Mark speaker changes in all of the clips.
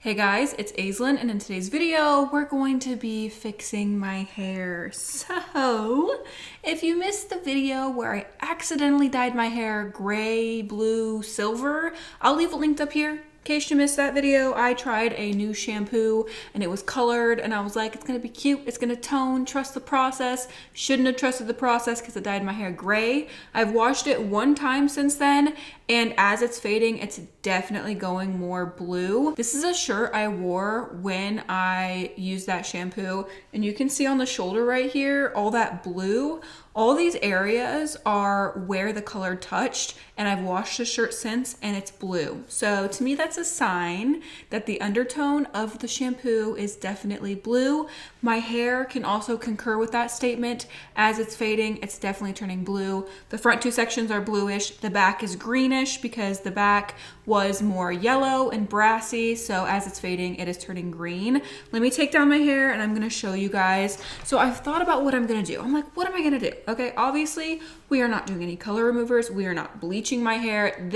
Speaker 1: Hey guys, it's Aislinn, and in today's video, we're going to be fixing my hair. So, if you missed the video where I accidentally dyed my hair gray, blue, silver, I'll leave it linked up here. In case you missed that video, I tried a new shampoo and it was colored and I was like, it's gonna be cute, it's gonna tone, trust the process. Shouldn't have trusted the process because it dyed my hair gray. I've washed it one time since then, and as it's fading, it's definitely going more blue. This is a shirt I wore when I used that shampoo, and you can see on the shoulder right here, all that blue. All these areas are where the color touched, and I've washed the shirt since and it's blue. So to me, that's a sign that the undertone of the shampoo is definitely blue. My hair can also concur with that statement. As it's fading, it's definitely turning blue. The front two sections are bluish. The back is greenish because the back was more yellow and brassy. So as it's fading, it is turning green. Let me take down my hair and I'm gonna show you guys. So I've thought about what I'm gonna do. I'm like, what am I gonna do? Okay, obviously we are not doing any color removers. We are not bleaching my hair.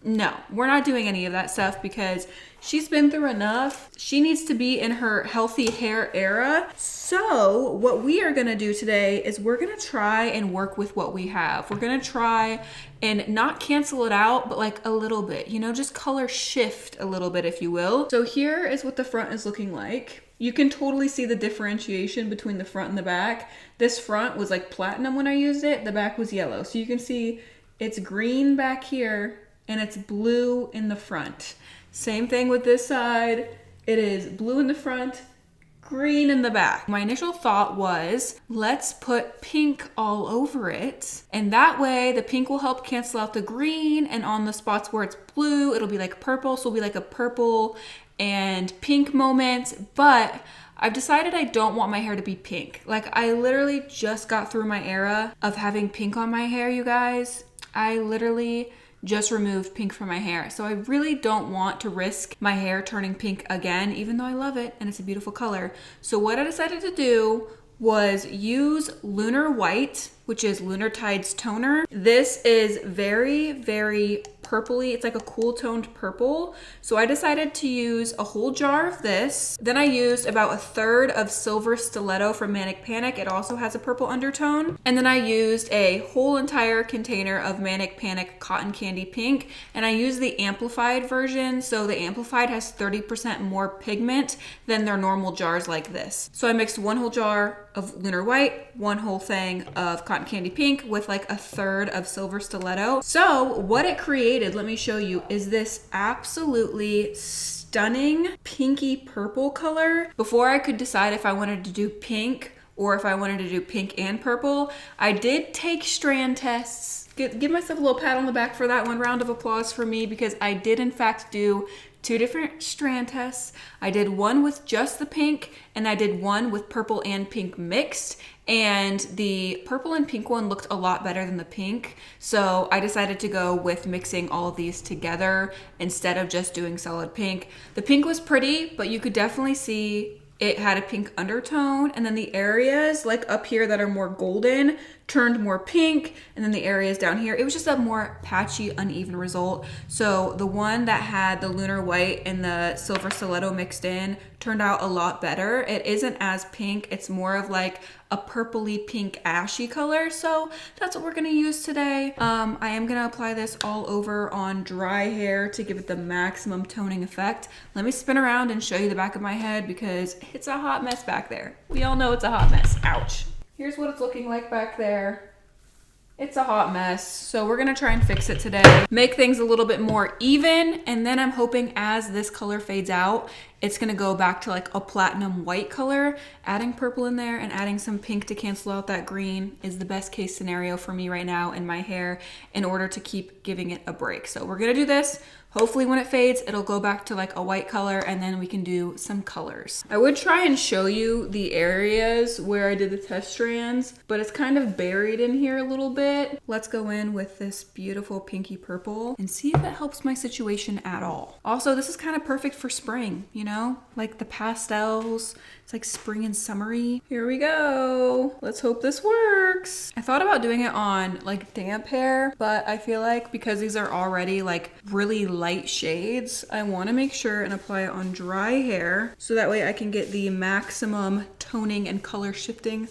Speaker 1: No, we're not doing any of that stuff because she's been through enough. She needs to be in her healthy hair era. So what we are gonna do today is we're gonna try and work with what we have. We're gonna try and not cancel it out, but like a little bit, you know, just color shift a little bit, if you will. So here is what the front is looking like. You can totally see the differentiation between the front and the back. This front was like platinum when I used it. The back was yellow. So you can see it's green back here and it's blue in the front. Same thing with this side. It is blue in the front, green in the back. My initial thought was, let's put pink all over it. And that way the pink will help cancel out the green, and on the spots where it's blue, it'll be like purple. So it'll be like a purple and pink moment. But I've decided I don't want my hair to be pink. Like, I literally just got through my era of having pink on my hair, you guys. I literally just removed pink from my hair. So I really don't want to risk my hair turning pink again, even though I love it and it's a beautiful color. So what I decided to do was use Lunar White, which is Lunar Tide's toner. This is very, very purpley. It's like a cool toned purple. So I decided to use a whole jar of this. Then I used about 1/3 of Silver Stiletto from Manic Panic. It also has a purple undertone. And then I used a whole entire container of Manic Panic Cotton Candy Pink. And I used the amplified version. So the amplified has 30% more pigment than their normal jars like this. So I mixed one whole jar of Lunar White, one whole thing of Cotton Candy Pink with like 1/3 of Silver Stiletto. So what it created, let me show you, is this absolutely stunning pinky purple color. Before I could decide if I wanted to do pink or if I wanted to do pink and purple, I did take strand tests. Give myself a little pat on the back for that one. Round of applause for me, because I did in fact do 2 different strand tests. I did one with just the pink and I did one with purple and pink mixed, and the purple and pink one looked a lot better than the pink. So I decided to go with mixing all of these together instead of just doing solid pink. The pink was pretty, but you could definitely see it had a pink undertone, and then the areas like up here that are more golden turned more pink, and then the areas down here, it was just a more patchy, uneven result. So the one that had the Lunar White and the Silver Stiletto mixed in turned out a lot better. It isn't as pink, it's more of like a purpley pink ashy color. So that's what we're gonna use today. I am gonna apply this all over on dry hair to give it the maximum toning effect. Let me spin around and show you the back of my head because it's a hot mess back there. We all know it's a hot mess. Ouch. Here's what it's looking like back there. It's a hot mess. So we're gonna try and fix it today. Make things a little bit more even, and then I'm hoping as this color fades out, it's gonna go back to like a platinum white color. Adding purple in there and adding some pink to cancel out that green is the best case scenario for me right now in my hair in order to keep giving it a break. So we're gonna do this. Hopefully when it fades, it'll go back to like a white color, and then we can do some colors. I would try and show you the areas where I did the test strands, but it's kind of buried in here a little bit. Let's go in with this beautiful pinky purple and see if it helps my situation at all. Also, this is kind of perfect for spring, you know, like the pastels. It's like spring and summery. Here we go. Let's hope this works. I thought about doing it on like damp hair, but I feel like because these are already like really light shades, I want to make sure and apply it on dry hair so that way I can get the maximum toning and color shifting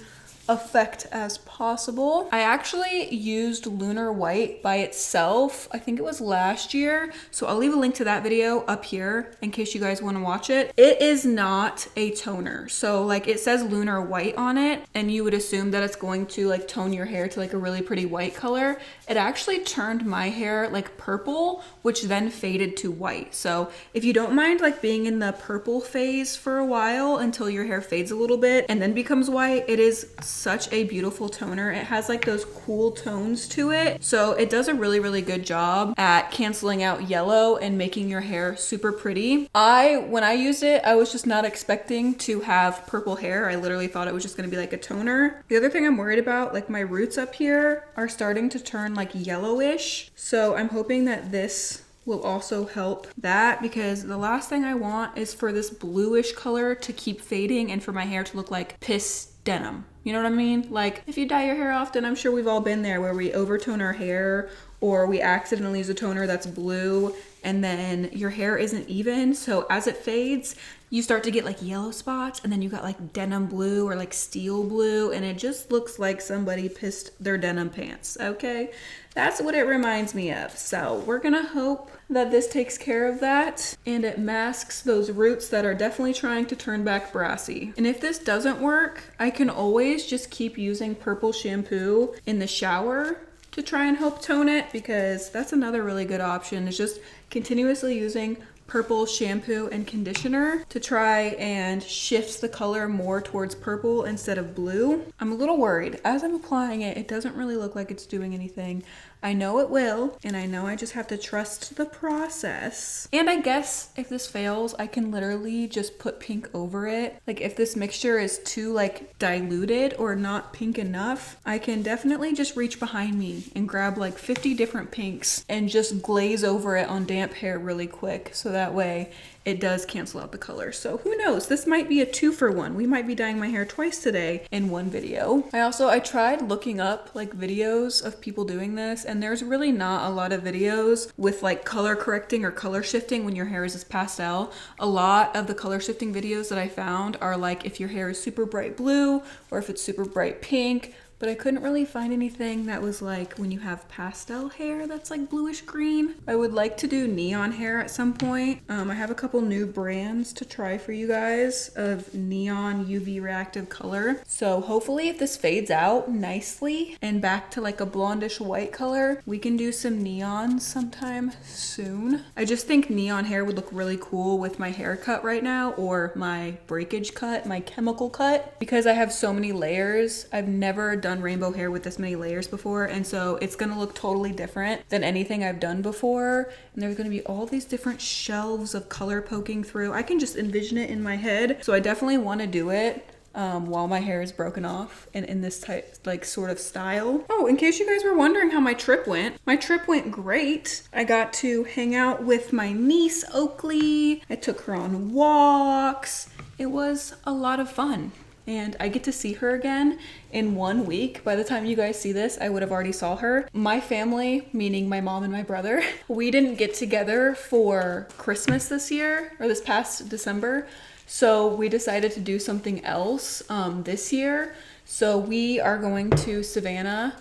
Speaker 1: effect as possible. I actually used Lunar White by itself. I think it was last year. So I'll leave a link to that video up here in case you guys want to watch it. It is not a toner. So like it says Lunar White on it and you would assume that it's going to like tone your hair to like a really pretty white color. It actually turned my hair like purple, which then faded to white. So if you don't mind like being in the purple phase for a while until your hair fades a little bit and then becomes white, it is such a beautiful toner. It has like those cool tones to it. So it does a really, really good job at canceling out yellow and making your hair super pretty. When I used it, I was just not expecting to have purple hair. I literally thought it was just gonna be like a toner. The other thing I'm worried about, like my roots up here are starting to turn like yellowish. So I'm hoping that this will also help that, because the last thing I want is for this bluish color to keep fading and for my hair to look like piss denim. You know what I mean? Like if you dye your hair often, I'm sure we've all been there where we overtone our hair or we accidentally use a toner that's blue and then your hair isn't even. So as it fades, you start to get like yellow spots and then you got like denim blue or like steel blue and it just looks like somebody pissed their denim pants, okay? That's what it reminds me of. So we're gonna hope that this takes care of that and it masks those roots that are definitely trying to turn back brassy. And if this doesn't work, I can always just keep using purple shampoo in the shower to try and help tone it, because that's another really good option, is just continuously using purple shampoo and conditioner to try and shift the color more towards purple instead of blue. I'm a little worried. As I'm applying it, it doesn't really look like it's doing anything. I know it will, and I know I just have to trust the process. And I guess if this fails, I can literally just put pink over it. Like if this mixture is too like diluted or not pink enough, I can definitely just reach behind me and grab like 50 different pinks and just glaze over it on damp hair really quick. So that way it does cancel out the color. So who knows? This might be a 2-for-1. We might be dyeing my hair twice today in one video. I tried looking up like videos of people doing this, and there's really not a lot of videos with like color correcting or color shifting when your hair is this pastel. A lot of the color shifting videos that I found are like if your hair is super bright blue or if it's super bright pink, but I couldn't really find anything that was like when you have pastel hair that's like bluish green. I would like to do neon hair at some point. I have a couple new brands to try for you guys of neon UV reactive color. So hopefully if this fades out nicely and back to like a blondish white color, we can do some neon sometime soon. I just think neon hair would look really cool with my haircut right now, or my breakage cut, my chemical cut, because I have so many layers. I've never done rainbow hair with this many layers before, and so it's gonna look totally different than anything I've done before, and there's gonna be all these different shelves of color poking through. I can just envision it in my head, so I definitely want to do it while my hair is broken off and in this type like sort of style. Oh, in case you guys were wondering how my trip went great. I got to hang out with my niece Oakley. I took her on walks. It was a lot of fun. And I get to see her again in 1 week. By the time you guys see this, I would have already saw her. My family, meaning my mom and my brother, we didn't get together for Christmas this year, or this past December. So we decided to do something else this year. So we are going to Savannah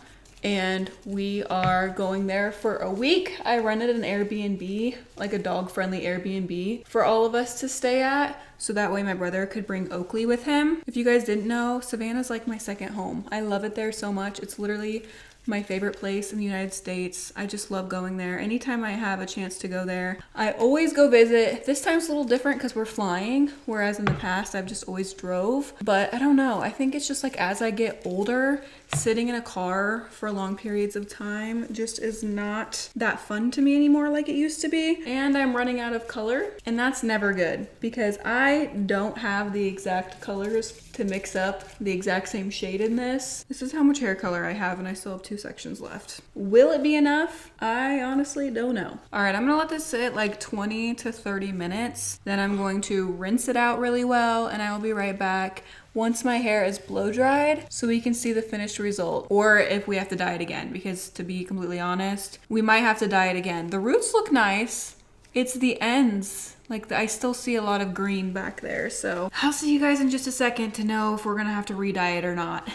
Speaker 1: and we are going there for a week. I rented an Airbnb, like a dog-friendly Airbnb for all of us to stay at, so that way my brother could bring Oakley with him. If you guys didn't know, Savannah's like my second home. I love it there so much. It's literally my favorite place in the United States. I just love going there. Anytime I have a chance to go there, I always go visit. This time's a little different because we're flying, whereas in the past I've just always drove. But I don't know, I think it's just like as I get older, sitting in a car for long periods of time just is not that fun to me anymore like it used to be. And I'm running out of color, and that's never good because I don't have the exact colors to mix up the exact same shade in this. This is how much hair color I have, and I still have 2 2 sections left. Will it be enough? I honestly don't know. All right, I'm gonna let this sit like 20 to 30 minutes. Then I'm going to rinse it out really well, and I will be right back once my hair is blow dried so we can see the finished result, or if we have to dye it again, because to be completely honest, we might have to dye it again. The roots look nice. It's the ends. Like I still see a lot of green back there. So I'll see you guys in just a second to know if we're gonna have to re-dye it or not.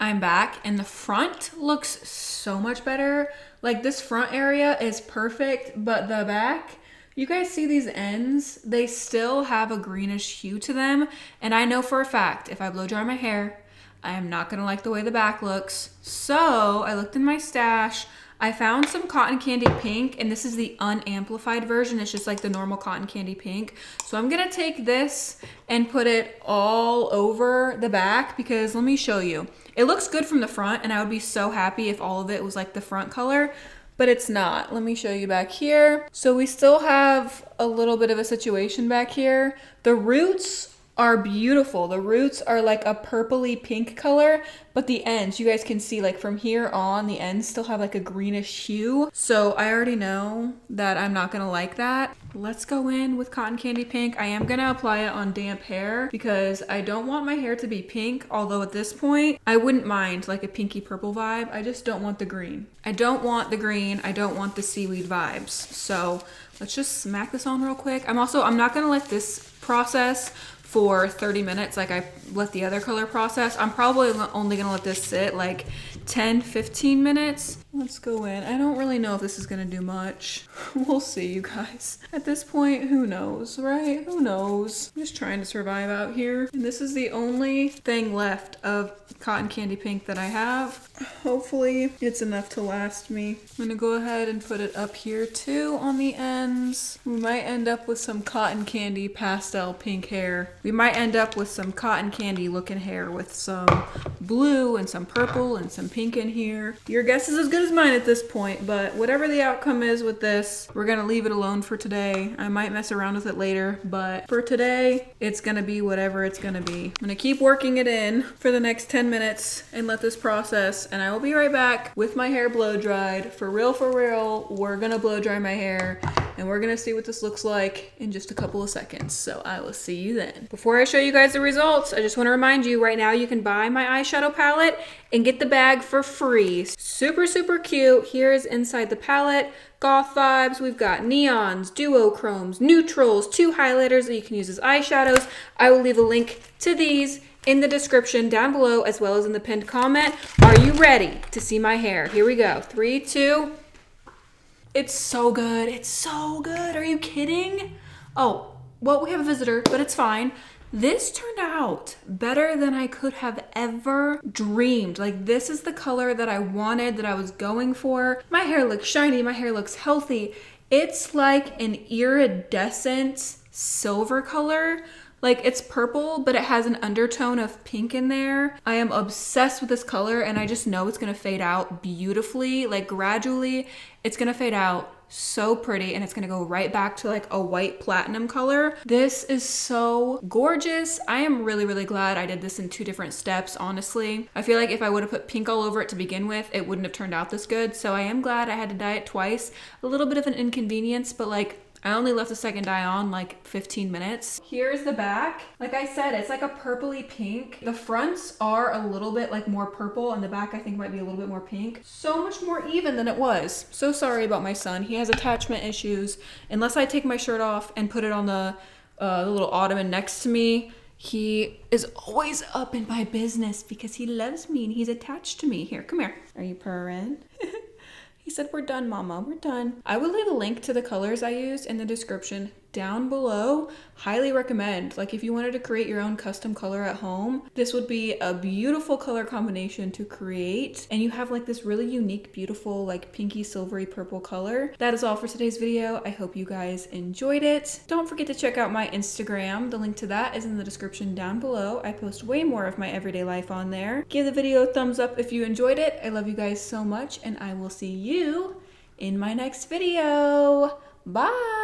Speaker 1: I'm back and the front looks so much better. Like this front area is perfect, but the back, you guys see these ends? They still have a greenish hue to them. And I know for a fact, if I blow dry my hair, I am not gonna like the way the back looks. So I looked in my stash. I found some cotton candy pink, and this is the unamplified version. It's just like the normal cotton candy pink. So I'm gonna take this and put it all over the back because let me show you. It looks good from the front, and I would be so happy if all of it was like the front color, but it's not. Let me show you back here. So we still have a little bit of a situation back here. The roots are beautiful. The roots are like a purpley pink color, but the ends, you guys can see like from here on, the ends still have like a greenish hue. So I already know that I'm not gonna like that. Let's go in with cotton candy pink. I am gonna apply it on damp hair because I don't want my hair to be pink, although at this point, I wouldn't mind like a pinky purple vibe. I just don't want the green. I don't want the green. I don't want the seaweed vibes. So let's just smack this on real quick. I'm not gonna let this process for 30 minutes like I let the other color process. I'm probably only gonna let this sit like 10-15 minutes. Let's go in. I don't really know if this is gonna do much. We'll see, you guys. At this point, who knows, right? Who knows? I'm just trying to survive out here. And this is the only thing left of cotton candy pink that I have. Hopefully it's enough to last me. I'm gonna go ahead and put it up here too on the ends. We might end up with some cotton candy pastel pink hair. We might end up with some cotton candy looking hair with some blue and some purple and some pink in here. Your guess is as good as mine at this point, but whatever the outcome is with this, we're gonna leave it alone for today. I might mess around with it later, but for today, it's gonna be whatever it's gonna be. I'm gonna keep working it in for the next 10 minutes and let this process, and I will be right back with my hair blow dried. For real, we're gonna blow dry my hair and we're gonna see what this looks like in just a couple of seconds. So I will see you then. Before I show you guys the results, I just wanna remind you right now you can buy my eyeshadow palette and get the bag for free. Super, super cute. Here is inside the palette. Goth vibes. We've got neons, duochromes, neutrals, 2 highlighters that you can use as eyeshadows. I will leave a link to these in the description down below as well as in the pinned comment. Are you ready to see my hair? Here we go. 3, 2. It's so good. It's so good. Are you kidding? Oh, well, we have a visitor, but it's fine. This turned out better than I could have ever dreamed. Like, this is the color that I wanted, that I was going for. My hair looks shiny. My hair looks healthy. It's like an iridescent silver color. Like, it's purple, but it has an undertone of pink in there. I am obsessed with this color, and I just know it's gonna fade out beautifully. Like, gradually, it's gonna fade out so pretty, and it's gonna go right back to like a white platinum color. This is so gorgeous. I am really, really glad I did this in 2 different steps, honestly. I feel like if I would have put pink all over it to begin with, it wouldn't have turned out this good. So I am glad I had to dye it twice. A little bit of an inconvenience, but like, I only left the second dye on like 15 minutes. Here's the back. Like I said, it's like a purpley pink. The fronts are a little bit like more purple, and the back I think might be a little bit more pink. So much more even than it was. So sorry about my son. He has attachment issues. Unless I take my shirt off and put it on the little ottoman next to me, he is always up in my business because he loves me and he's attached to me. Here, come here. Are you purring? He said, "We're done, Mama, we're done." I will leave a link to the colors I used in the description down below. Highly recommend. Like, if you wanted to create your own custom color at home, this would be a beautiful color combination to create. And you have like this really unique, beautiful, like pinky silvery purple color. That is all for today's video. I hope you guys enjoyed it. Don't forget to check out my Instagram. The link to that is in the description down below. I post way more of my everyday life on there. Give the video a thumbs up if you enjoyed it. I love you guys so much, and I will see you in my next video. Bye.